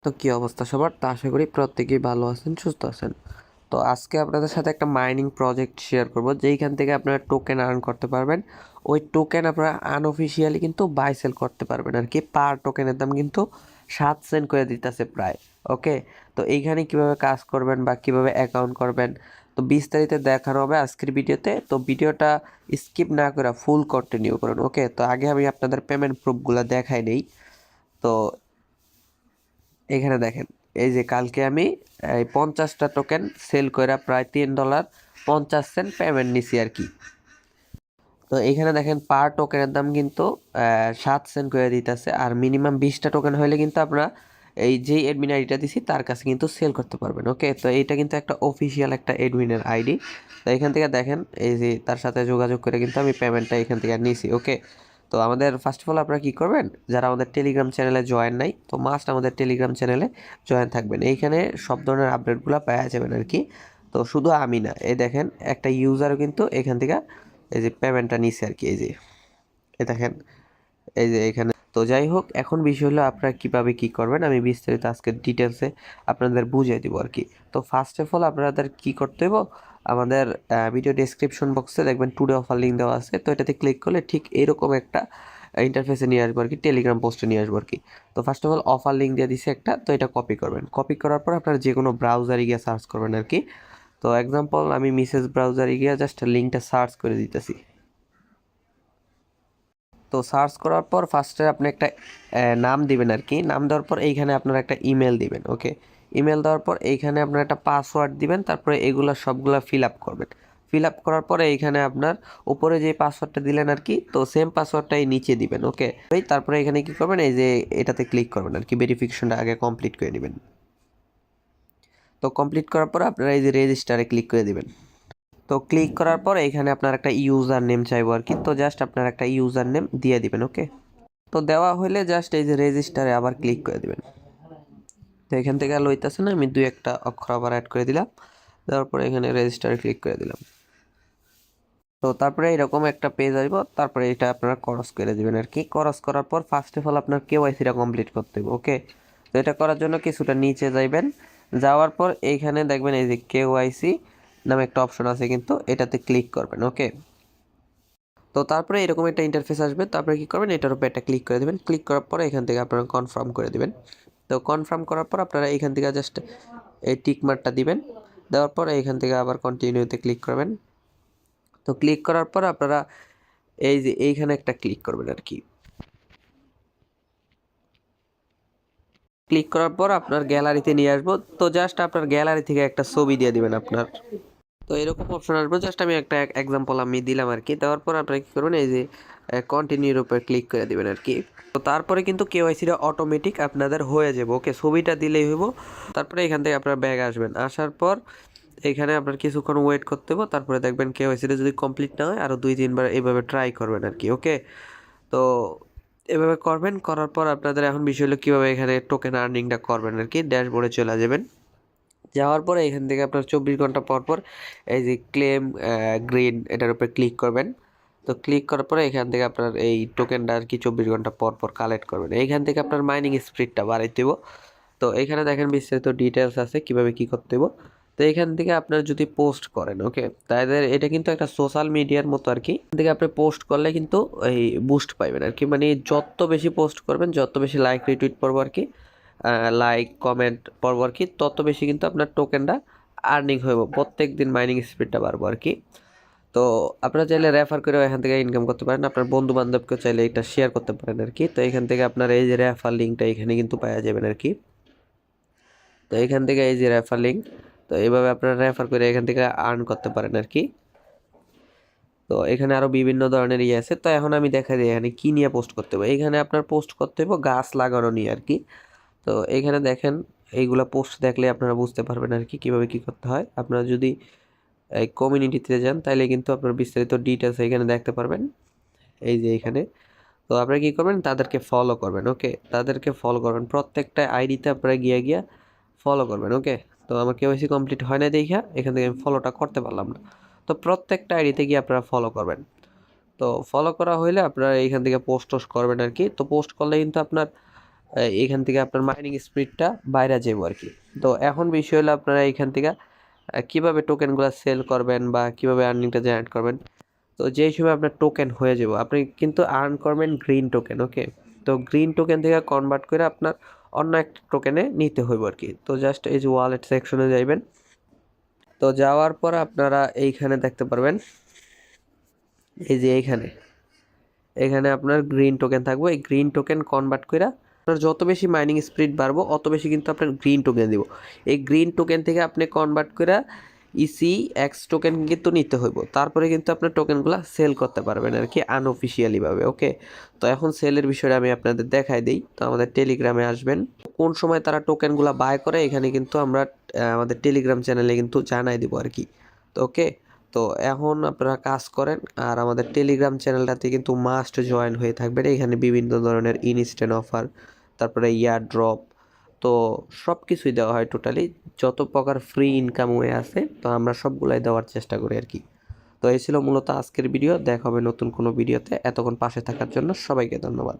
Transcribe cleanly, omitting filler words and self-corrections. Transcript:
তো কি অবস্থা সবার? তো আশা করি প্রত্যেকেই ভালো আছেন, সুস্থ আছেন। তো আজকে আপনাদের সাথে একটা মাইনিং প্রজেক্ট শেয়ার করব, যেইখান থেকে আপনারা টোকেন আর্ন করতে পারবেন। ওই টোকেন আপনারা আনঅফিসিয়ালি কিন্তু বাই সেল করতে পারবেন আর কি। পার টোকেনের দাম কিন্তু 7 সেন্ট করে দিতেছে প্রায়। ওকে, তো এইখানে কিভাবে কাজ করবেন বা কিভাবে অ্যাকাউন্ট করবেন তো বিস্তারিত দেখানো হবে আজকের ভিডিওতে। তো ভিডিওটা স্কিপ না করে ফুল কন্টিনিউ করুন। ওকে, তো আগে আমি আপনাদের পেমেন্ট প্রুফগুলো দেখাই নেই। তো এখানে দেখেন, এই যে কালকে আমি এই 50টা টোকেন সেল করে প্রায় $3.50 পেমেন্ট নিছি আর কি। তো এখানে দেখেন পার টোকেনের দাম কিন্তু 7 সেন্ট করে দিতেছে। আর মিনিমাম 20টা টোকেন হলে কিন্তু আপনারা এই যেই অ্যাডমিন আইডিটা দিছি তার কাছে কিন্তু সেল করতে পারবেন। ওকে, তো এইটা কিন্তু একটা অফিসিয়াল একটা অ্যাডমিনের আইডি। তো এখান থেকে দেখেন, এই যে তার সাথে যোগাযোগ করে কিন্তু আমি পেমেন্টটা এখান থেকে নিছি। ওকে, তো আমাদের ফার্স্ট অফ অল আপনারা কী করবেন, যারা আমাদের টেলিগ্রাম চ্যানেলে জয়েন নাই তো মাস্ট আমাদের টেলিগ্রাম চ্যানেলে জয়েন থাকবেন। এইখানে সব ধরনের আপডেটগুলো পাওয়া যাবেন আর কি। তো শুধু আমি না, এই দেখেন একটা ইউজারও কিন্তু এখান থেকে এই যে পেমেন্টটা নিছে আর কি। এই যে দেখেন, এই যে এখানে। তো যাই হোক, এখন বিষয় হলো আপনারা কীভাবে কী করবেন আমি বিস্তারিত আজকের ডিটেলসে আপনাদের বুঝিয়ে দিব আর কি। তো ফার্স্ট অফ অল আপনাদের কী করতে হবে, আমাদের ভিডিও ডেসক্রিপশন বক্সে দেখবেন টুডে অফার লিঙ্ক দেওয়া আছে। তো এটাতে ক্লিক করলে ঠিক এরকম একটা ইন্টারফেসে নিয়ে আসবো আর কি, টেলিগ্রাম পোস্টে নিয়ে আসবো আর কি। তো first of all offer link দিয়ে দিছে একটা, তো এটা কপি করবেন। কপি করার পর আপনারা যে কোনো ব্রাউজারে গিয়ে সার্চ করবেন আর কি। তো এক্সাম্পল আমি মিসেস ব্রাউজারে গিয়ে জাস্ট লিঙ্কটা সার্চ করে দিতেছি। তো সার্চ করার পর ফার্স্টে আপনি একটা নাম দিবেন আর কি। নাম দেওয়ার পর এইখানে আপনার একটা ইমেল দিবেন। ওকে, ইমেল দেওয়ার পর এইখানে আপনার একটা পাসওয়ার্ড দিবেন। তারপরে এগুলো সবগুলো ফিল আপ করবেন। ফিল আপ করার পরে এইখানে আপনার উপরে যে পাসওয়ার্ডটা দিলেন আর কি, তো সেম পাসওয়ার্ডটাই নিচে দিবেন। ওকে, তারপরে এখানে কি করবেন, এই যে এটাতে ক্লিক করবেন আর কি, ভেরিফিকেশনটা আগে কমপ্লিট করে নেবেন। তো কমপ্লিট করার পর আপনারা এই যে রেজিস্টারে ক্লিক করে দিবেন। তো ক্লিক করার পর এখানে আপনার একটা ইউজার নেম চাইবো আর কি। তো জাস্ট আপনার একটা ইউজার নেম দিয়ে দিবেন। ওকে, তো দেওয়া হলে জাস্ট এই যে রেজিস্টারে আবার ক্লিক করে দিবেন। তো এখান থেকে আর লইতেছে না, আমি দুই একটা অক্ষর আবার অ্যাড করে দিলাম। দেওয়ার পরে এখানে রেজিস্টারে ক্লিক করে দিলাম। তো তারপরে এরকম একটা পেজ আসবো। তারপরে এটা আপনারা ক্রস করে দিবেন আর কি। ক্রস করার পর ফার্স্ট অফ অল আপনার কেওয়াইসিটা কমপ্লিট করতে হবে। ওকে, তো এটা করার জন্য কিছুটা নিচে যাইবেন। যাওয়ার পর এইখানে দেখবেন এই যে কেওয়াইসি নামে একটা অপশন আছে, কিন্তু এটাতে ক্লিক করবেন। ওকে, তো তারপরে এরকম একটা ইন্টারফেস আসবে। তারপরে কি করবেন, এটার উপর একটা ক্লিক করে দেবেন। ক্লিক করার পরে এখান থেকে আপনারা কনফার্ম করে দিবেন। তো কনফার্ম করার পর আপনারা এখান থেকে জাস্ট এই টিক মার্কটা দিবেন। দেওয়ার পরে এখান থেকে আবার কন্টিনিউতে ক্লিক করবেন। তো ক্লিক করার পর আপনারা এই যে এইখানে একটা ক্লিক করবেন আর কি। ক্লিক করার পর আপনার গ্যালারিতে নিয়ে আসবো। তো জাস্ট আপনার গ্যালারি থেকে একটা ছবি দিয়ে দিবেন আপনার। তো এরকম অপশন আসবে, জাস্ট আমি একটা এক্সাম্পল আমি দিলাম আর কি। দেওয়ার পর আপনারা কি করবেন, এই যে কন্টিনিউর উপর ক্লিক করে দিবেন আর কি। তো তারপরে কিন্তু কেওয়াইসিটা অটোমেটিক আপনাদের হয়ে যাবে। ওকে, ছবিটা দিলেই হইব। তারপরে এখান থেকে আপনার ব্যাগ আসবেন। আসার পর এখানে আপনার কিছুক্ষণ ওয়েট করতে হবে। তারপরে দেখবেন কেওয়াইসিটা যদি কমপ্লিট না হয় আরও 2-3 বার এইভাবে ট্রাই করবেন আর কি। ওকে, তো এভাবে করবেন। করার পর আপনাদের এখন বিষয় হলো কীভাবে এখানে টোকেন আর্নিংটা করবেন আর কি। ড্যাশবোর্ডে চলে যাবেন। যাওয়ার পরে এখান থেকে আপনার 24 ঘন্টা পর পর এই যে ক্লেম গ্রিন এটার উপরে ক্লিক করবেন। তো ক্লিক করার পরে এখান থেকে আপনার এই টোকেনটা আর কি 24 ঘন্টা পর পর কালেক্ট করবেন। এইখান থেকে আপনার মাইনিং স্পিডটা বাড়াইতে হবে। তো এখানে দেখেন বিস্তারিত ডিটেলস আছে কীভাবে কী করতে হবে। তো এখান থেকে আপনার যদি পোস্ট করেন, ওকে, তাদের এটা কিন্তু একটা সোশ্যাল মিডিয়ার মতো আর কি। এখান থেকে আপনি পোস্ট করলে কিন্তু এই বুস্ট পাইবেন আর কি। মানে যত বেশি পোস্ট করবেন, যত বেশি লাইক রিটুইট পড়বো আর কি, লাইক কমেন্ট পড়বো আর কি, তত বেশি কিন্তু আপনার টোকেনটা আর্নিং হইব। প্রত্যেক দিন মাইনিং স্পিডটা বাড়বো আর কি। তো আপনারা চাইলে রেফার করেও এখান থেকে ইনকাম করতে পারেন। আপনার বন্ধু বান্ধবকেও চাইলে এটা শেয়ার করতে পারেন আর কি। তো এখান থেকে আপনার এই যে রেফার লিঙ্কটা এখানে কিন্তু পাওয়া যাবেন আর কি। তো এখান থেকে এই যে রেফার লিঙ্ক, তো এইভাবে আপনারা রেফার করে এখান থেকে আর্ন করতে পারেন আর কি। তো এখানে আরও বিভিন্ন ধরনের ইয়ে আছে। তো এখন আমি দেখা দিই এখানে কী নিয়ে পোস্ট করতে হবে। এখানে আপনার পোস্ট করতে হবে গাছ লাগানো নিয়ে আর কি। তো এইখানে দেখেন, এইগুলা পোস্ট দেখলে আপনারা বুঝতে পারবেন আর কি কীভাবে কী করতে হয়। আপনারা যদি এই কমিউনিটিতে যান তাইলে কিন্তু আপনার বিস্তারিত ডিটেলস এখানে দেখতে পারবেন। এই যে এখানে, তো আপনারা কী করবেন, তাদেরকে ফলো করবেন। ওকে, তাদেরকে ফলো করবেন, প্রত্যেকটা আইডিতে আপনারা গিয়ে গিয়ে ফলো করবেন। ওকে, তো আমার কেওয়াইসি কমপ্লিট হয় না দেখা এখান থেকে আমি ফলোটা করতে পারলাম না। তো প্রত্যেকটা আইডিতে গিয়ে আপনারা ফলো করবেন। তো ফলো করা হইলে আপনারা এইখান থেকে পোস্ট টোস্ট করবেন আর কি। তো পোস্ট করলে কিন্তু আপনার এখান থেকে আপনার মাইনিং স্পিডটা বাইরে যাবো আর কি। তো এখন বিষয় হলো আপনারা এইখান থেকে কীভাবে টোকেনগুলো সেল করবেন বা কীভাবে আর্নিংটা জেনারেট করবেন। তো যেই সময় আপনার টোকেন হয়ে যাব আপনি কিন্তু আর্ন করবেন গ্রিন টোকেন। ওকে, তো গ্রিন টোকেন থেকে কনভার্ট করে আপনার অন্য একটা টোকেনে নিতে হইব আর কি। তো জাস্ট এই যে ওয়ালেট সেকশনে যাইবেন। তো যাওয়ার পর আপনারা এইখানে দেখতে পারবেন এই যে এখানে আপনার গ্রিন টোকেন থাকবে। এই গ্রিন টোকেন কনভার্ট করে আপনার যত বেশি মাইনিং স্পিড বাড়বো অত বেশি কিন্তু আপনার গ্রিন টোকেন দিব। এই গ্রিন টোকেন থেকে আপনি কনভার্ট করে ইসি এক্স টোকেন কিন্তু নিতে হইব, তারপরে কিন্তু আপনার টোকেনগুলো সেল করতে পারবেন আর কি আনঅফিসিয়ালিভাবে। ওকে, তো এখন সেলের বিষয়টা আমি আপনাদের দেখাই দিই। তো আমাদের টেলিগ্রামে আসবেন, কোন সময় তারা টোকেনগুলো বাই করে এখানে কিন্তু আমরা আমাদের টেলিগ্রাম চ্যানেলে কিন্তু জানাই দিব আর কি। তো ওকে, তো এখন আপনারা কাজ করেন আর আমাদের টেলিগ্রাম চ্যানেলটাতে কিন্তু মাস্ট জয়েন হয়ে থাকবেন। এখানে বিভিন্ন ধরনের ইনস্ট্যান্ট অফার, তারপরে ইয়ার ড্রপ, তো সব কিছুই দেওয়া হয়। টোটালি যত প্রকার ফ্রি ইনকাম ওয়ে আছে তো আমরা সবগুলাই দেওয়ার চেষ্টা করি আর কি। তো এই ছিল মূলত আজকের ভিডিও। দেখা হবে নতুন কোনো ভিডিওতে। এতক্ষণ পাশে থাকার জন্য সবাইকে ধন্যবাদ।